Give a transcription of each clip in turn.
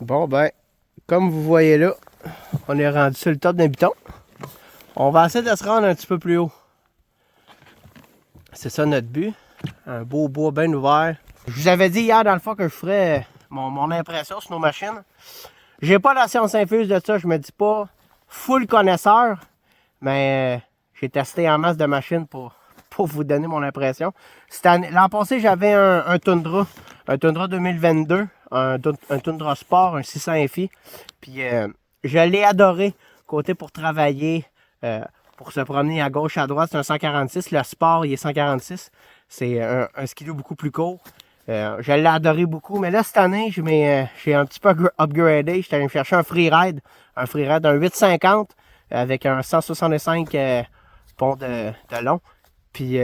Bon, ben, comme vous voyez là, on est rendu sur le top d'un piton. On va essayer de se rendre un petit peu plus haut. C'est ça notre but. Un beau bois bien ouvert. Je vous avais dit hier dans le fond que je ferais mon impression sur nos machines. J'ai pas la science infuse de ça, je me dis pas full connaisseur, mais j'ai testé en masse de machines pour vous donner mon impression. L'an passé, j'avais un Tundra 2022, un Tundra Sport, un 600 FI. Puis je l'ai adoré, côté pour travailler, pour se promener à gauche, à droite, c'est un 146. Le Sport, il est 146. C'est un skidoo beaucoup plus court. Je l'ai adoré beaucoup, mais là, cette année, j'ai un petit peu upgradé. J'étais allé me chercher un freeride, un 850 avec un 165 ponts de long. Puis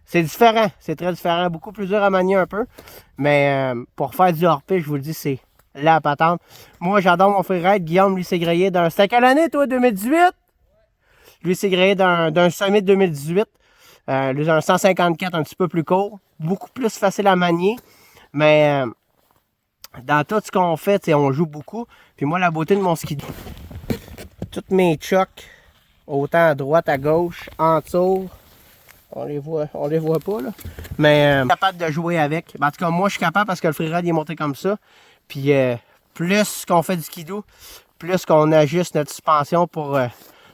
c'est différent, c'est très différent, beaucoup plus dur à manier un peu. Mais pour faire du hors-piste, je vous le dis, c'est la patente. Moi, j'adore mon freeride. Guillaume, lui, s'est grillé d'un... C'était quelle année, toi, 2018? Lui, s'est grillé d'un Summit 2018. Lui, un 154 un petit peu plus court. Beaucoup plus facile à manier. Mais dans tout ce qu'on fait, on joue beaucoup. Puis moi, la beauté de mon ski, toutes mes chocs, autant à droite, à gauche, en dessous, on les voit pas là. Mais je suis capable de jouer avec. En tout cas, moi, je suis capable parce que le freeride il est monté comme ça. Puis plus qu'on fait du skidoo, plus qu'on ajuste notre suspension pour...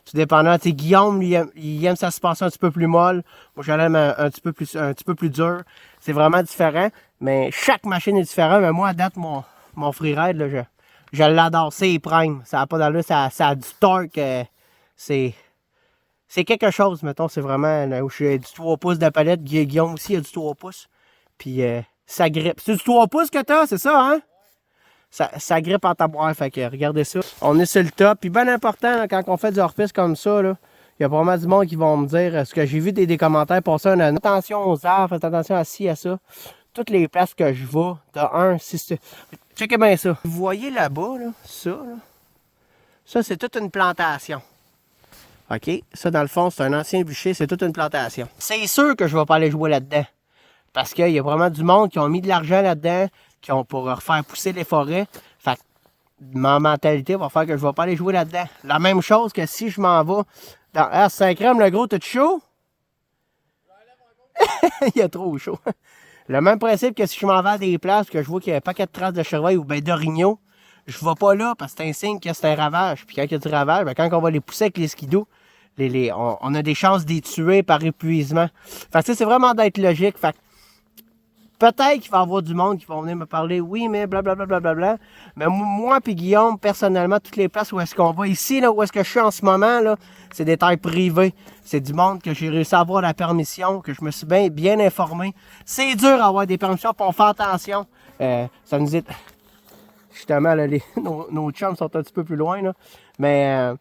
tout dépendant. T'sais, Guillaume, lui, il aime sa suspension un petit peu plus molle. Moi, je l'aime un petit peu plus dur. C'est vraiment différent. Mais chaque machine est différente. Mais moi, à date, mon freeride, là, je l'adore. C'est prime. Ça n'a pas d'allure. Ça a du torque. C'est quelque chose, mettons. C'est vraiment... Là, où j'ai du 3 pouces de palette. Guillaume aussi, il a du 3 pouces. Puis ça grippe. C'est du 3 pouces que t'as, c'est ça, hein? Ça grippe en tabouère, fait que regardez ça. On est sur le top. Puis bien important, là, quand on fait du hors-piste comme ça, il y a probablement du monde qui vont me dire, ce que j'ai vu des commentaires passer un an. Attention aux arbres, faites attention à ci, à ça. Toutes les places que je vais, si c'est... Checkez bien ça. Vous voyez là-bas, ça c'est toute une plantation. OK? Ça, dans le fond, c'est un ancien bûcher, c'est toute une plantation. C'est sûr que je ne vais pas aller jouer là-dedans. Parce qu'il y a vraiment du monde qui ont mis de l'argent là-dedans, qui ont pour refaire pousser les forêts. Fait que ma mentalité va faire que je ne vais pas aller jouer là-dedans. La même chose que si je m'en vais dans R5 le gros, t'es chaud? Il y a trop chaud. Le même principe que si je m'en vais à des places que je vois qu'il y a un paquet de traces de chevreuil ou ben d'orignaux, je ne vais pas là parce que c'est un signe que c'est un ravage. Puis quand il y a du ravage, ben quand on va les pousser avec les skidoo, on a des chances d'y tuer par épuisement. Fait que c'est vraiment d'être logique. Fait que peut-être qu'il va y avoir du monde qui va venir me parler, oui, mais blablabla. Bla. Mais moi et Guillaume, personnellement, toutes les places où est-ce qu'on va ici, là, où est-ce que je suis en ce moment, là, c'est des terres privées. C'est du monde que j'ai réussi à avoir la permission, que je me suis bien informé. C'est dur à avoir des permissions, puis on fait attention. Ça nous est... Justement, là, nos chums sont un petit peu plus loin, là. Mais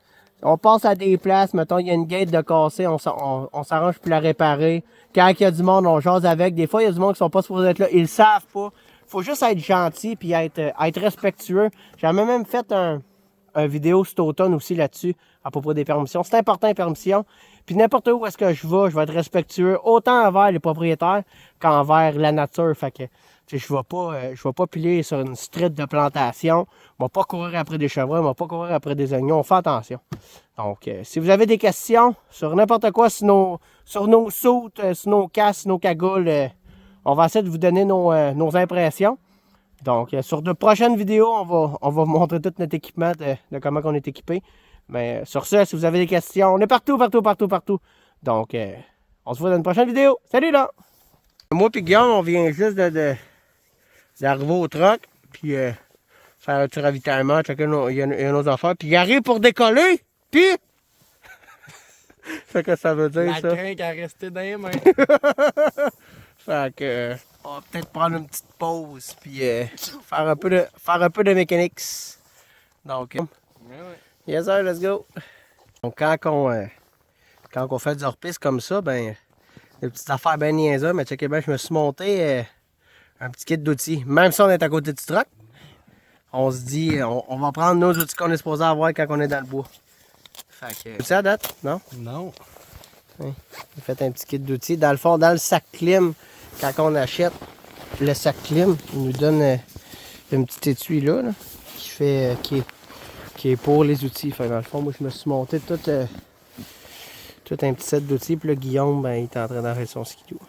on passe à des places, mettons, il y a une gate de cassée, on s'arrange pour la réparer. Quand il y a du monde, on jase avec. Des fois, il y a du monde qui sont pas supposés être là. Ils le savent pas. Faut juste être gentil puis être respectueux. J'avais même fait un vidéo cet automne aussi là-dessus, à propos des permissions. C'est important, les permissions. Puis n'importe où est-ce que je vais être respectueux, autant envers les propriétaires qu'envers la nature. Fait que je vais pas piler sur une street de plantation. Je vais pas courir après des chevreuils, je vais pas courir après des oignons. On fait attention. Donc, si vous avez des questions sur n'importe quoi, sur nos soutes, sur nos casques, sur nos cagoules, on va essayer de vous donner nos impressions. Donc, sur de prochaines vidéos, on va vous montrer tout notre équipement de comment on est équipé. Mais sur ce, si vous avez des questions, on est partout. Donc, on se voit dans une prochaine vidéo. Salut là! Moi et Guillaume, on vient juste d'arriver au truck, puis faire un petit ravitaillement, chacun il y a nos affaires, puis il arrive pour décoller, puis... C'est ce que ça veut dire, ça. La crinque a resté dans les mains. Fait que... on va peut-être prendre une petite pause, puis faire un peu de mécanique. Donc, yes sir, let's go. Donc, quand on fait du hors-piste comme ça, ben, des petites affaires bien niaiseuses, mais checkez bien, je me suis monté un petit kit d'outils. Même si on est à côté du truck, on se dit, on va prendre nos outils qu'on est supposé avoir quand on est dans le bois. Fait que, ça date, non? Non. Oui. J'ai fait un petit kit d'outils. Dans le fond, dans le sac clim, quand on achète le sac clim, il nous donne une petite étui là, qui fait, qui est pour les outils. Fait, dans le fond, moi, je me suis monté tout un petit set d'outils. Puis là, Guillaume, ben, il est en train d'arrêter son skidoo.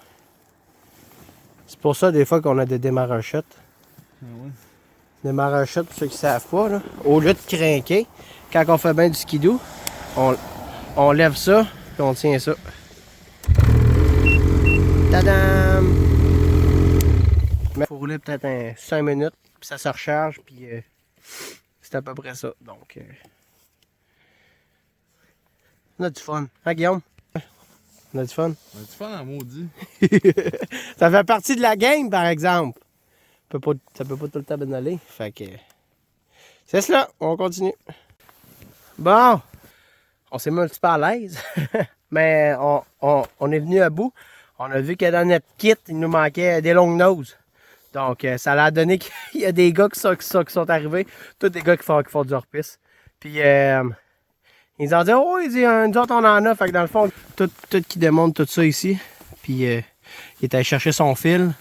C'est pour ça, des fois, qu'on a des démarrages-shots. Ah ouais. Démarrage-shot, pour ceux qui ne savent pas, là, au lieu de crinquer, quand on fait bien du skidoo, on lève ça, puis on tient ça. Tadam! Il faut rouler peut-être 5 minutes, puis ça se recharge, puis c'est à peu près ça. Donc, on a du fun. Hein, Guillaume? On a du fun? On a du fun en maudit. Ça fait partie de la game, par exemple. Ça peut pas tout le temps bien aller. Fait que. C'est cela, on continue. Bon, on s'est mis un petit peu à l'aise. Mais on est venu à bout. On a vu que dans notre kit, il nous manquait des longues noses. Donc, ça a donné qu'il y a des gars qui sont arrivés. Tous des gars qui font du hors-piste. Puis, ils ont dit, oh, ils disent, nous autres, on en a. Fait que dans le fond, tout qui démontre tout ça ici. Puis, il est allé chercher son fil.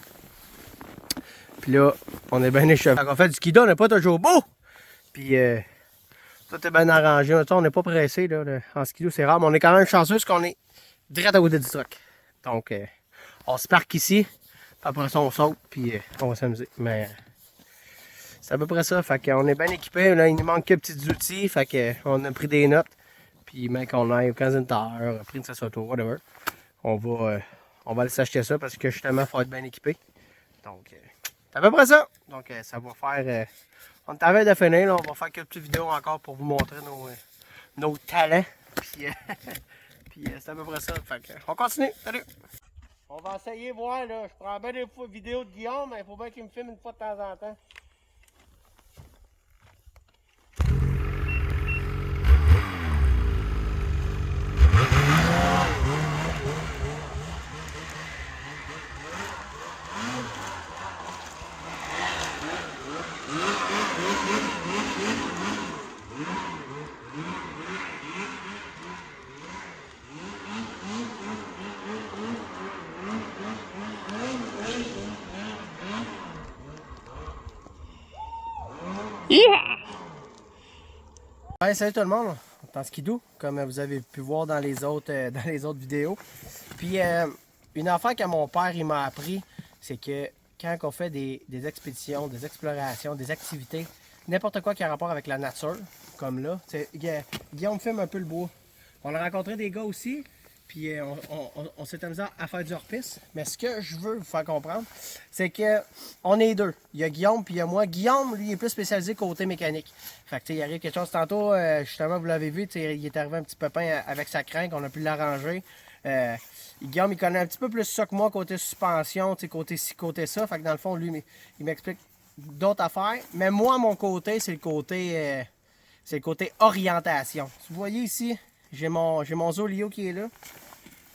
Puis là, on est bien échauffé. Quand on fait du skido, on n'est pas toujours beau. Puis, tout est bien arrangé. On n'est pas pressé là, en skido, c'est rare. Mais on est quand même chanceux parce qu'on est direct à côté du truck. Donc, on se parque ici. Puis après ça, on saute. Puis, on va s'amuser. Mais c'est à peu près ça. Fait qu'on est bien équipé. Là, il nous manque quelques petits outils. Fait qu'on a pris des notes. Puis, mec, on aille au Canzinter, Princess Auto, whatever. On va aller s'acheter ça parce que justement, il faut être bien équipé. Donc, c'est à peu près ça. Donc, ça va faire... on est à veille de finir. Là, on va faire quelques petites vidéos encore pour vous montrer nos talents. Puis, puis c'est à peu près ça. Fait que, on continue. Salut! On va essayer de voir. Là. Je prends bien des vidéos de Guillaume, mais il faut bien qu'il me filme une fois de temps en temps. Yeah! Ouais, salut tout le monde, on est en skidoo, comme vous avez pu voir dans les autres vidéos. Puis une affaire que mon père il m'a appris, c'est que quand on fait des expéditions, des explorations, des activités, n'importe quoi qui a rapport avec la nature, comme là, Guillaume filme un peu le bois. On a rencontré des gars aussi, puis on s'est amusé à faire du hors-piste. Mais ce que je veux vous faire comprendre, c'est que on est deux. Il y a Guillaume puis il y a moi. Guillaume, lui, est plus spécialisé côté mécanique. Fait que il arrive quelque chose tantôt, justement, vous l'avez vu, il est arrivé un petit pépin avec sa crinque, on a pu l'arranger. Guillaume, il connaît un petit peu plus ça que moi, côté suspension, côté ci, côté ça. Fait que dans le fond, lui, il m'explique d'autres affaires. Mais moi, mon côté, c'est le côté orientation. Vous voyez ici, j'ai mon Zolio qui est là.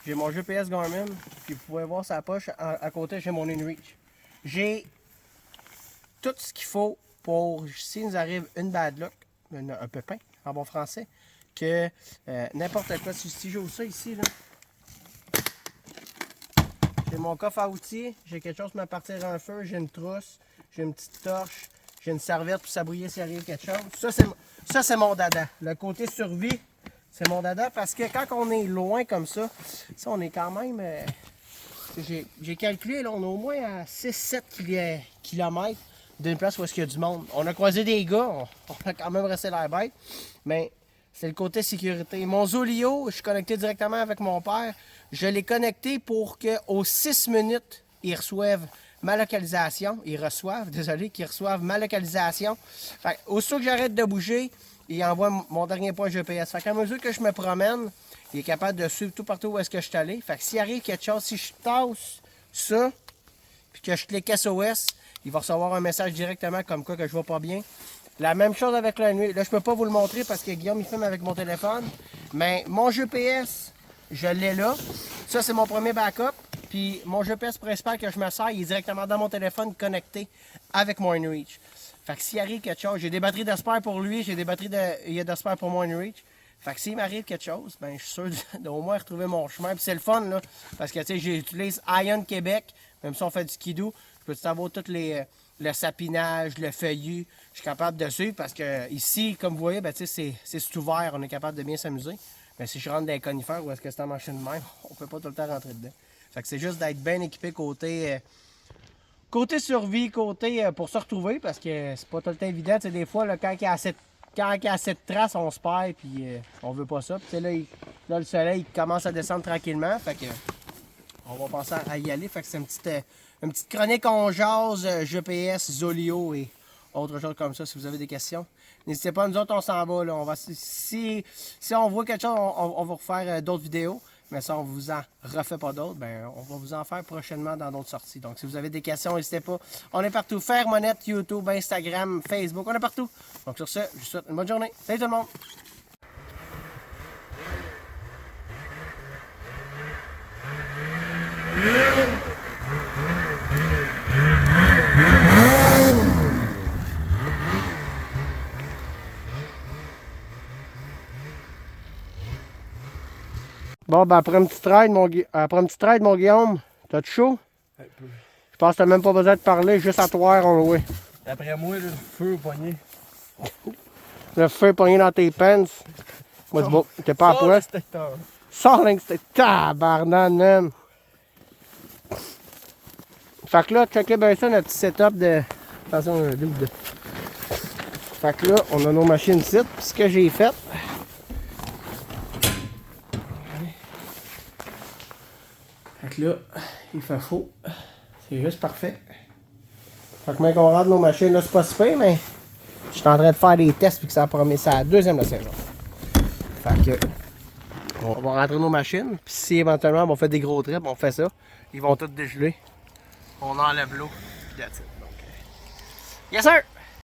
J'ai mon GPS Garmin. Puis vous pouvez voir sa poche. À côté, j'ai mon InReach. J'ai tout ce qu'il faut pour, si nous arrive une bad luck, un pépin en bon français, que n'importe quoi. Si j'ouvre ça ici, là, j'ai mon coffre à outils, j'ai quelque chose pour me partir un feu, j'ai une trousse, j'ai une petite torche, j'ai une serviette pour s'abrouiller s'il arrive quelque chose. Ça, c'est mon dada. Le côté survie, c'est mon dada parce que quand on est loin comme ça, on est quand même... j'ai calculé, là, on est au moins à 6-7 km d'une place où est-ce qu'il y a du monde. On a croisé des gars, on a quand même resté l'air bête, mais c'est le côté sécurité. Mon Zolio, je suis connecté directement avec mon père. Je l'ai connecté pour qu'aux 6 minutes, ils reçoivent ma localisation. Qu'ils reçoivent ma localisation. Fait, aussitôt que j'arrête de bouger, il envoie mon dernier point GPS. Fait qu'à mesure que je me promène, il est capable de suivre tout partout où est-ce que je suis allé. Fait que s'il arrive quelque chose, si je tasse ça, puis que je clique SOS, il va recevoir un message directement comme quoi que je ne vais pas bien. La même chose avec la nuit. Là, je peux pas vous le montrer parce que Guillaume, il filme avec mon téléphone. Mais mon GPS, je l'ai là. Ça, c'est mon premier backup. Puis mon GPS principal que je me sers, il est directement dans mon téléphone connecté avec mon InReach. Fait que s'il arrive quelque chose, j'ai des batteries d'Esper pour lui, j'ai des batteries d'Esper pour mon InReach. Fait que s'il m'arrive quelque chose, ben je suis sûr d'au moins retrouver mon chemin. Puis c'est le fun, là. Parce que, tu sais, j'utilise Ion Québec. Même si on fait du skidoo, je peux savoir toutes les le sapinage, le feuillu, je suis capable de suivre parce que ici, comme vous voyez, ben, c'est ouvert, on est capable de bien s'amuser. Mais si je rentre dans les conifères ou est-ce que c'est en machine de même, on peut pas tout le temps rentrer dedans. Fait que c'est juste d'être bien équipé côté survie, côté pour se retrouver parce que c'est pas tout le temps évident. T'sais, des fois, là, quand il y a assez de traces, on se perd puis on veut pas ça. Puis là, le soleil il commence à descendre tranquillement. Fait que on va penser à y aller. Fait que c'est une petite chronique on jase, GPS, Zolio et autre chose comme ça si vous avez des questions. N'hésitez pas, nous autres on s'en va. Là. On va si on voit quelque chose, on va refaire d'autres vidéos. Mais ça, on vous en refait pas d'autres. Ben, on va vous en faire prochainement dans d'autres sorties. Donc, si vous avez des questions, n'hésitez pas. On est partout. Faire Monette, YouTube, Instagram, Facebook. On est partout. Donc, sur ce, je vous souhaite une bonne journée. Salut tout le monde! Bon, ben après une petite ride, mon Guillaume, t'as-tu chaud? Un peu. Je pense que t'as même pas besoin de parler, juste à toi, on louait. D'après moi, le feu au poignet. Le feu pogné dans tes pants. Moi, c'est bon, t'es pas à poil. Sors l'inspecteur. Tabarnane, man. Fait que là, checkez bien ça, notre petit setup de... Attention, un double. Fait que là, on a nos machines ici. Puis ce que j'ai fait... Fait que là, il fait chaud. C'est juste parfait. Fait que même qu'on rentre nos machines, là, c'est pas super, mais... Je suis en train de faire des tests puis que ça a promis ça à la deuxième de la saison. Fait que... On va rentrer nos machines. Puis si éventuellement on fait des gros trips, on fait ça. Ils vont tous dégeler. On enlève l'eau. That's it. Donc, yes sir!